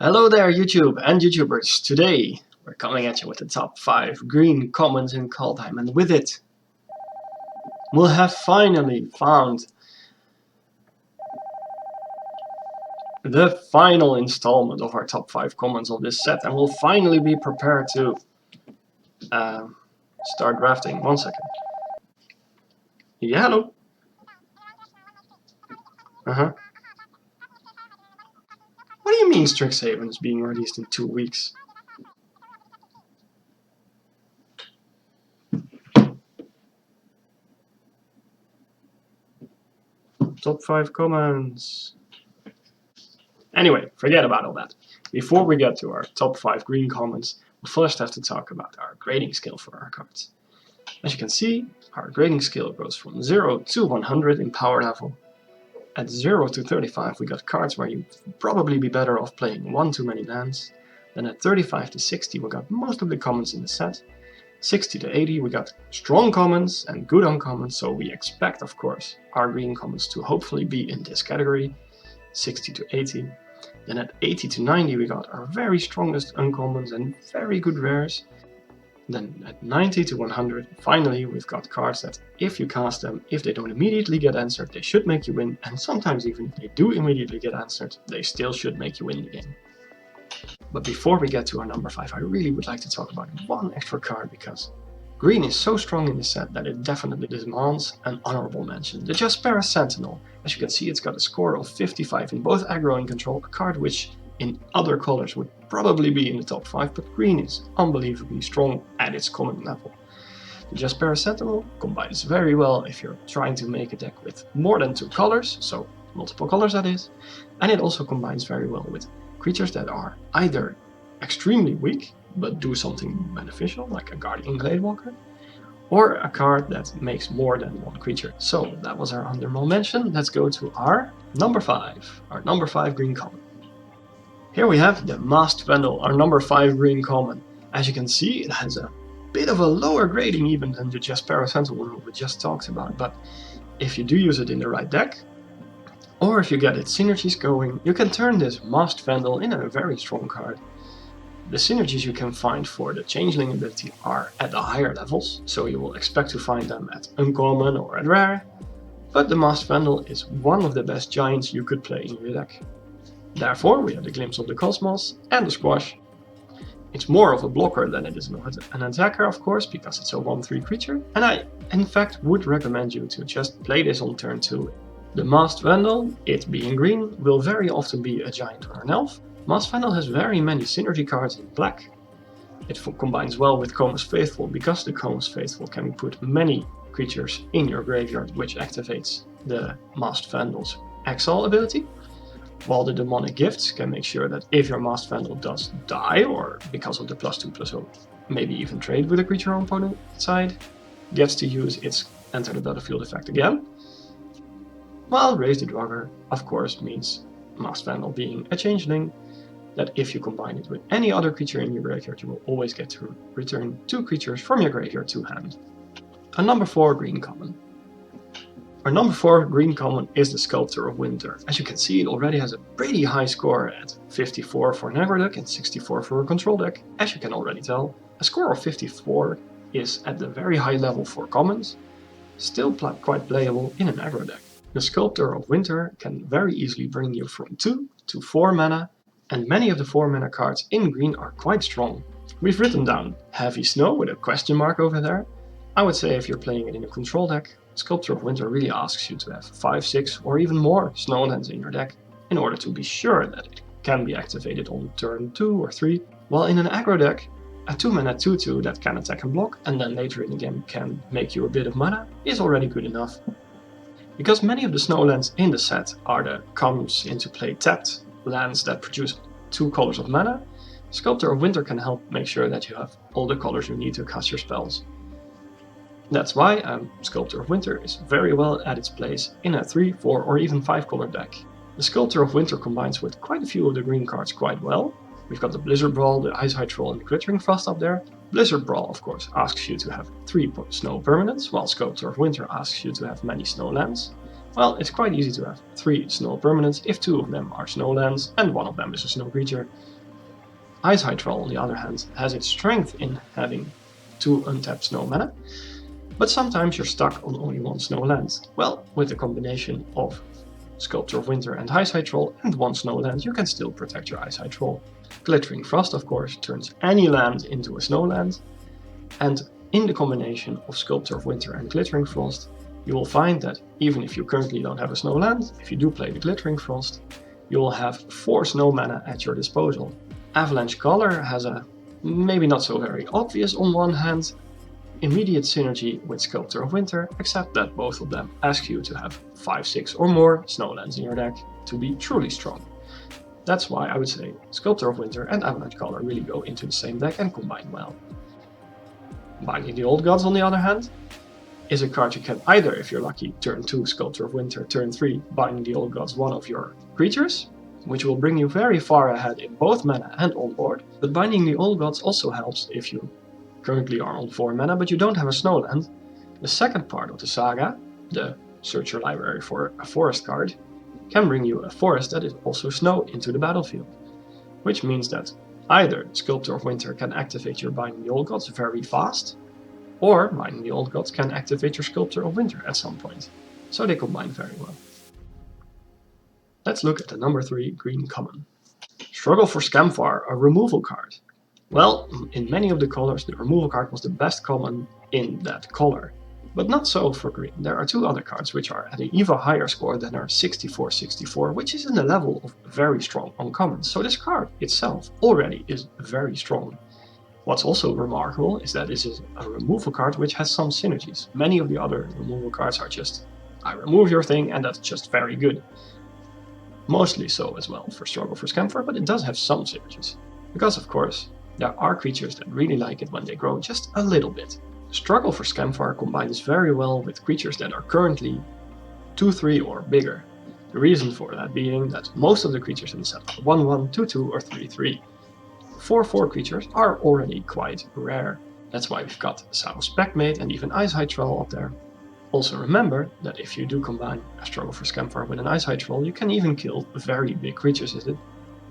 Hello there YouTube and YouTubers. Today we're coming at you with the top 5 green commons in Kaldheim, and with it we'll have finally found the final installment of our top 5 commons of this set, and we'll finally be prepared to start drafting. 1 second. Yeah, hello. What do you mean Strixhaven is being released in 2 weeks? Top 5 commons. Anyway, forget about all that. Before we get to our top 5 green commons, we first have to talk about our grading scale for our cards. As you can see, our grading scale goes from 0 to 100 in power level. At 0 to 35 we got cards where you'd probably be better off playing 1 too many lands. Then at 35 to 60 we got most of the commons in the set. 60 to 80 we got strong commons and good uncommons, so we expect of course our green commons to hopefully be in this category. 60 to 80. Then at 80 to 90 we got our very strongest uncommons and very good rares. Then at 90 to 100, finally we've got cards that if you cast them, if they don't immediately get answered, they should make you win, and sometimes even if they do immediately get answered, they still should make you win the game. But before we get to our number 5, I really would like to talk about one extra card, because green is so strong in this set that it definitely demands an honorable mention. The Jaspera Sentinel. As you can see, it's got a score of 55 in both aggro and control, a card which in other colors would probably be in the top 5, but green is unbelievably strong at its common level. The Jaspera Sentinel combines very well if you're trying to make a deck with more than 2 colors, so multiple colors that is, and it also combines very well with creatures that are either extremely weak but do something beneficial, like a Guardian Gladewalker, or a card that makes more than 1 creature. So that was our honorable mention. Let's go to our number 5, green common. Here we have the Masked Vandal, our number 5 green common. As you can see, it has a bit of a lower grading even than the Jaspera Sentinel we just talked about, but if you do use it in the right deck, or if you get its synergies going, you can turn this Masked Vandal into a very strong card. The synergies you can find for the Changeling ability are at the higher levels, so you will expect to find them at Uncommon or at Rare, but the Masked Vandal is one of the best giants you could play in your deck. Therefore, we have the Glimpse of the Cosmos and the Squash. It's more of a blocker than it is an attacker, of course, because it's a 1/3 creature, and I, in fact, would recommend you to just play this on turn 2. The Masked Vandal, it being green, will very often be a giant or an elf. Masked Vandal has very many synergy cards in black. It combines well with Comus Faithful, because the Comus Faithful can put many creatures in your graveyard, which activates the Masked Vandal's Exile ability. While the Demonic Gifts can make sure that if your Masked Vandal does die, or because of the +2/+0, maybe even trade with a creature on opponent's side, gets to use its Enter the Battlefield effect again. While Raise the Draugr, of course, means Masked Vandal being a changeling, that if you combine it with any other creature in your graveyard, you will always get to return 2 creatures from your graveyard to hand. A number 4 green common. Our number 4 green common is the Sculptor of Winter. As you can see, it already has a pretty high score at 54 for an aggro deck and 64 for a control deck. As you can already tell, a score of 54 is at the very high level for commons, still quite playable in an aggro deck. The Sculptor of Winter can very easily bring you from 2 to 4 mana, and many of the 4 mana cards in green are quite strong. We've written down Heavy Snow with a question mark over there. I would say if you're playing it in a control deck, Sculptor of Winter really asks you to have 5, 6 or even more Snowlands in your deck in order to be sure that it can be activated on turn 2 or 3, while in an aggro deck, a 2 mana 2/2 that can attack and block and then later in the game can make you a bit of mana is already good enough. Because many of the Snowlands in the set are the comes into play tapped lands that produce 2 colors of mana, Sculptor of Winter can help make sure that you have all the colors you need to cast your spells. That's why Sculptor of Winter is very well at its place in a 3, 4 or even 5 color deck. The Sculptor of Winter combines with quite a few of the green cards quite well. We've got the Blizzard Brawl, the Icehide Troll and the Glittering Frost up there. Blizzard Brawl of course asks you to have 3 snow permanents, while Sculptor of Winter asks you to have many snowlands. Well, it's quite easy to have 3 snow permanents if 2 of them are snow lands and 1 of them is a snow creature. Ice Hydral, on the other hand, has its strength in having 2 untapped snow mana, but sometimes you're stuck on only 1 snow land. Well, with a combination of Sculptor of Winter and Ice Hydral and 1 snow land, you can still protect your Ice Hydral. Glittering Frost, of course, turns any land into a snow land, and in the combination of Sculptor of Winter and Glittering Frost, you will find that even if you currently don't have a snow land, if you do play the Glittering Frost, you will have 4 snow mana at your disposal. Avalanche Color has a maybe not so very obvious on one hand immediate synergy with Sculptor of Winter, except that both of them ask you to have 5, 6 or more snowlands in your deck to be truly strong. That's why I would say Sculptor of Winter and Avalanche Color really go into the same deck and combine well. Binding the Old Gods, on the other hand, is a card you can either, if you're lucky, turn 2 Sculptor of Winter, turn 3 Binding the Old Gods one of your creatures, which will bring you very far ahead in both mana and on board. But Binding the Old Gods also helps if you currently are on 4 mana but you don't have a snowland. The second part of the saga, the Search Your Library for a Forest card, can bring you a forest that is also snow into the battlefield, which means that either Sculptor of Winter can activate your Binding the Old Gods very fast, or Binding the Old Gods can activate your Sculptor of Winter at some point, so they combine very well. Let's look at the number 3 green common. Struggle for Scamfar, a removal card. Well, in many of the colors, the removal card was the best common in that color. But not so for green. There are 2 other cards which are at an even higher score than our 64-64, which is in the level of very strong uncommons. So this card itself already is very strong. What's also remarkable is that this is a removal card which has some synergies. Many of the other removal cards are just, I remove your thing and that's just very good. Mostly so as well for Struggle for Scamfar, but it does have some synergies. Because of course, there are creatures that really like it when they grow just a little bit. Struggle for Scamfar combines very well with creatures that are currently 2-3 or bigger. The reason for that being that most of the creatures in the set are 1-1, 2-2 or 3-3. 4-4 creatures are already quite rare. That's why we've got Saddle Speckmate and even Ice Hydral up there. Also remember that if you do combine a Struggle for Scamfar with an Ice Hydral, you can even kill very big creatures with it,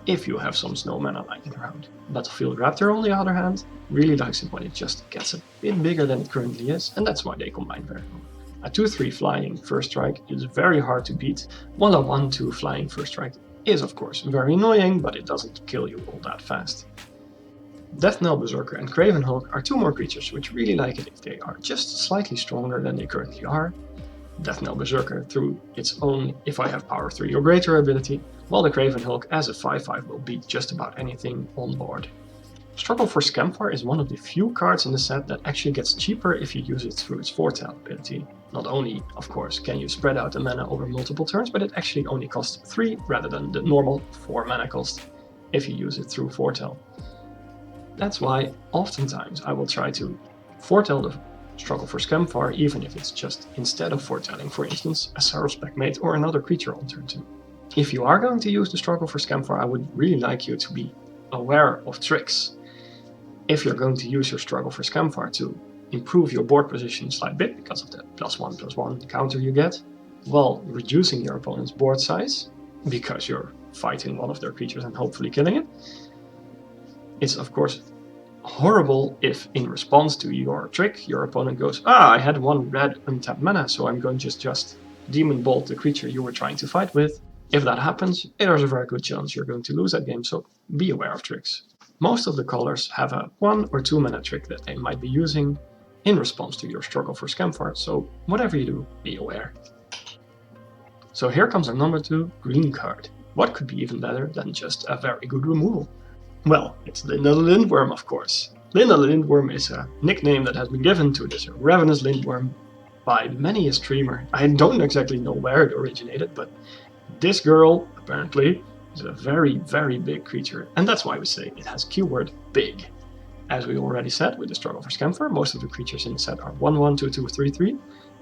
if you have some snow mana lying around. Battlefield Raptor, on the other hand, really likes it when it just gets a bit bigger than it currently is, and that's why they combine very well. A 2-3 flying first strike is very hard to beat, while a 1-2 flying first strike is of course very annoying, but it doesn't kill you all that fast. Deathnell Berserker and Craven Hulk are 2 more creatures which really like it if they are just slightly stronger than they currently are. Deathnell Berserker through its own if I have power 3 or greater ability, while the Craven Hulk as a 5-5 will beat just about anything on board. Struggle for Scamfar is one of the few cards in the set that actually gets cheaper if you use it through its Foretell ability. Not only, of course, can you spread out the mana over multiple turns, but it actually only costs 3 rather than the normal 4 mana cost if you use it through Foretell. That's why oftentimes I will try to foretell the Struggle for Scamfar, even if it's just instead of foretelling, for instance, a Saddle Speckmate or another creature on turn 2. If you are going to use the Struggle for Scamfar, I would really like you to be aware of tricks. If you're going to use your Struggle for Scamfar to improve your board position a slight bit because of the +1/+1 counter you get, while reducing your opponent's board size, because you're fighting one of their creatures and hopefully killing it, it's of course horrible if in response to your trick your opponent goes, I had 1 red untapped mana, so I'm going to just Demon Bolt the creature you were trying to fight with. If that happens, there's a very good chance you're going to lose that game, so be aware of tricks. Most of the colors have a 1 or 2 mana trick that they might be using in response to your Struggle for Scamfar, so whatever you do, be aware. So here comes our number 2 green card. What could be even better than just a very good removal? Well, it's Linda the Lindworm, of course. Linda the Lindworm is a nickname that has been given to this ravenous lindworm by many a streamer. I don't exactly know where it originated, but this girl, apparently, is a very, very big creature, and that's why we say it has keyword big. As we already said with the Struggle for Scamfar, most of the creatures in the set are 1-1, 2-2, 3-3,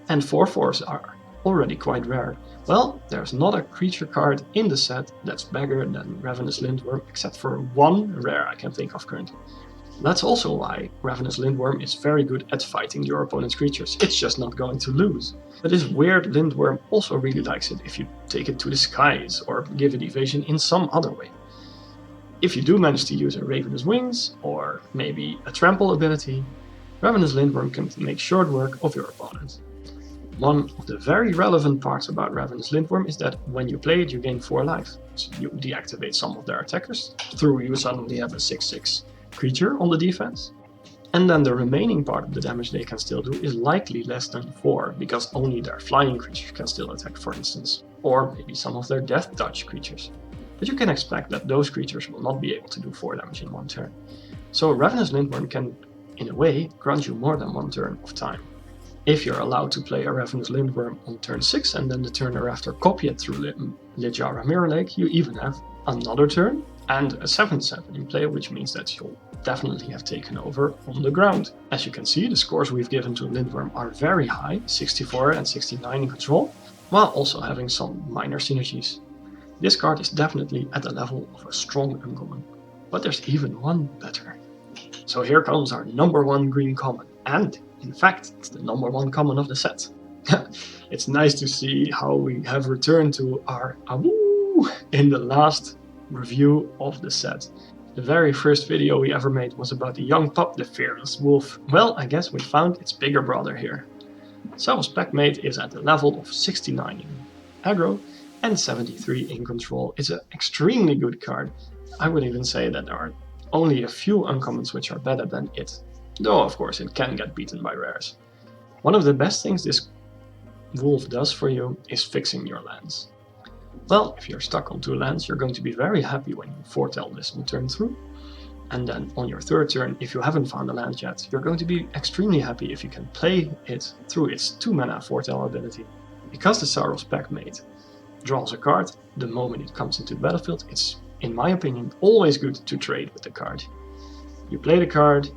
and 4-4s are already quite rare. Well, there's not a creature card in the set that's bigger than Ravenous Lindworm, except for 1 rare I can think of currently. That's also why Ravenous Lindworm is very good at fighting your opponent's creatures. It's just not going to lose. But this weird Lindworm also really likes it if you take it to the skies or give it evasion in some other way. If you do manage to use a Ravenous Wings or maybe a Trample ability, Ravenous Lindworm can make short work of your opponent. One of the very relevant parts about Ravenous Lindworm is that when you play it, you gain 4 life. So you deactivate some of their attackers. Through you suddenly have a 6/6 creature on the defense. And then the remaining part of the damage they can still do is likely less than 4, because only their flying creatures can still attack, for instance. Or maybe some of their death touch creatures. But you can expect that those creatures will not be able to do 4 damage in one turn. So Ravenous Lindworm can, in a way, grant you more than 1 turn of time. If you're allowed to play a Ravenous Lindworm on turn 6 and then the turn thereafter copy it through Littjara Mirror Lake, you even have another turn and a 7/7 in play, which means that you'll definitely have taken over on the ground. As you can see, the scores we've given to Lindworm are very high, 64 and 69 in control, while also having some minor synergies. This card is definitely at the level of a strong uncommon, but there's even one better. So here comes our number 1 green common, and in fact, it's the number 1 common of the set. It's nice to see how we have returned to our awoo in the last review of the set. The very first video we ever made was about the young pup, the fearless wolf. Well, I guess we found its bigger brother here. Saurus Packmate is at the level of 69 in aggro and 73 in control. It's an extremely good card. I would even say that there are only a few uncommons which are better than it. Though, of course, it can get beaten by rares. One of the best things this wolf does for you is fixing your lands. Well, if you're stuck on 2 lands, you're going to be very happy when you foretell this on turn through. And then on your 3rd turn, if you haven't found a land yet, you're going to be extremely happy if you can play it through its 2 mana foretell ability. Because the Saurus Packmate draws a card the moment it comes into the battlefield, it's, in my opinion, always good to trade with the card. You play the card,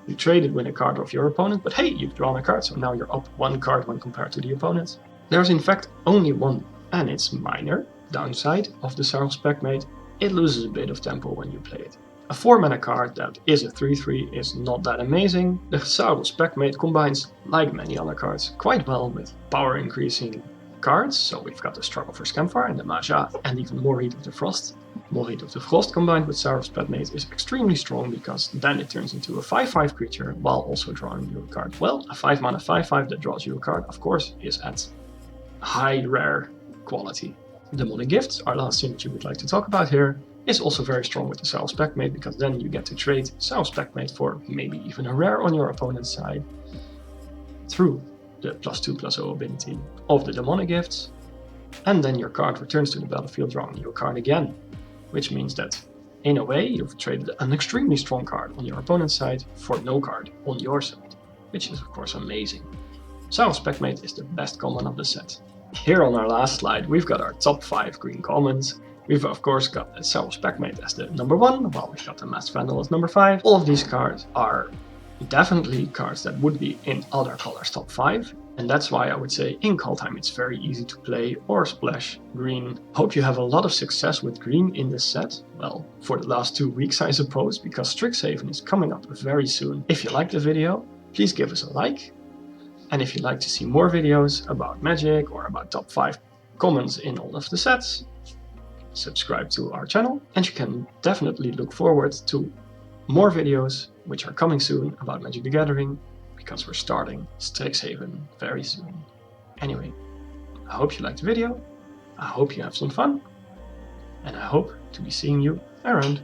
you trade it with a card of your opponent, but hey, you've drawn a card, so now you're up 1 card when compared to the opponent. There's in fact only one, and it's minor, downside of the Saurus Packmate. It loses a bit of tempo when you play it. A 4 mana card that is a 3/3 is not that amazing. The Saurus Packmate combines, like many other cards, quite well with power increasing cards, so we've got the Struggle for Scamfar and the Maja, and even more Heat of the Frost. More Heat of the Frost combined with Saurus Packmate is extremely strong, because then it turns into a 5/5 creature while also drawing you a card. Well, a 5 mana 5/5 that draws you a card, of course, is at high rare quality. Demonic Gifts, our last synergy we'd like to talk about here, is also very strong with the Saurus Packmate, because then you get to trade Saurus Packmate for maybe even a rare on your opponent's side through the +2/+0 ability of the Demonic Gifts, and then your card returns to the battlefield drawing you a card again, which means that in a way you've traded an extremely strong card on your opponent's side for no card on your side, which is of course amazing. Saurus Packmate is the best common of the set. Here on our last slide, we've got our top 5 green commons. We've of course got the Saurus Packmate as the number 1, while we've got the Masked Vandal as number 5. All of these cards are definitely cards that would be in other colors top 5, and that's why I would say in Kaldheim it's very easy to play or splash green. Hope you have a lot of success with green in this set, well, for the last 2 weeks I suppose, because Strixhaven is coming up very soon. If you liked the video, please give us a like. And if you'd like to see more videos about Magic or about top 5 commons in all of the sets, subscribe to our channel, and you can definitely look forward to more videos which are coming soon about Magic the Gathering, because we're starting Strixhaven very soon. Anyway, I hope you liked the video, I hope you have some fun, and I hope to be seeing you around.